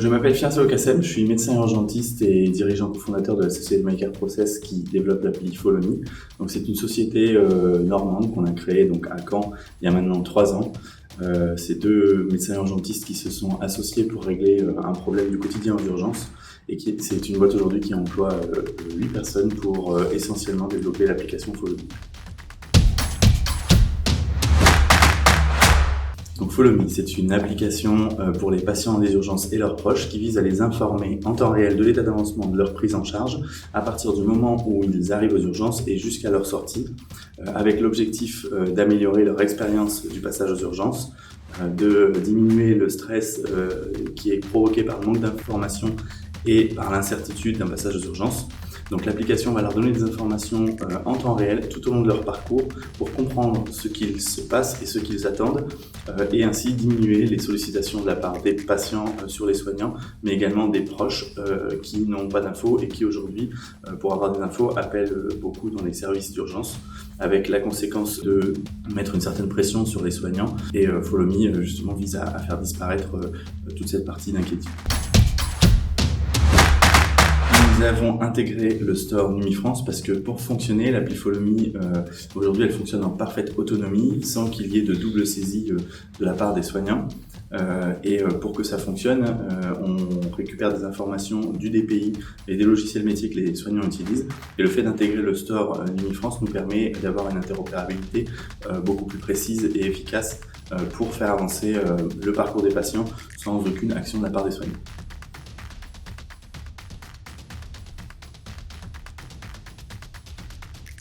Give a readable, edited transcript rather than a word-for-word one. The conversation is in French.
Je m'appelle Fianso Kassem, je suis médecin urgentiste et dirigeant cofondateur de la société MyCare Process qui développe l'appli Follow Me. Donc c'est une société normande qu'on a créée donc à Caen il y a maintenant 3 ans. C'est deux médecins urgentistes qui se sont associés pour régler un problème du quotidien aux urgences et c'est une boîte aujourd'hui qui emploie 8 personnes pour essentiellement développer l'application Follow Me. Donc Follow Me, c'est une application pour les patients des urgences et leurs proches qui vise à les informer en temps réel de l'état d'avancement de leur prise en charge à partir du moment où ils arrivent aux urgences et jusqu'à leur sortie, avec l'objectif d'améliorer leur expérience du passage aux urgences, de diminuer le stress qui est provoqué par le manque d'informations et par l'incertitude d'un passage aux urgences. Donc l'application va leur donner des informations en temps réel tout au long de leur parcours pour comprendre ce qu'il se passe et ce qu'ils attendent et ainsi diminuer les sollicitations de la part des patients sur les soignants mais également des proches qui n'ont pas d'infos et qui aujourd'hui pour avoir des infos appellent beaucoup dans les services d'urgence avec la conséquence de mettre une certaine pression sur les soignants et Follow Me justement vise à faire disparaître toute cette partie d'inquiétude. Nous avons intégré le store Numifrance parce que pour fonctionner, l'appli Follow Me, aujourd'hui, elle fonctionne en parfaite autonomie sans qu'il y ait de double saisie de la part des soignants. Et pour que ça fonctionne, on récupère des informations du DPI et des logiciels métiers que les soignants utilisent. Et le fait d'intégrer le store Numifrance nous permet d'avoir une interopérabilité beaucoup plus précise et efficace pour faire avancer le parcours des patients sans aucune action de la part des soignants.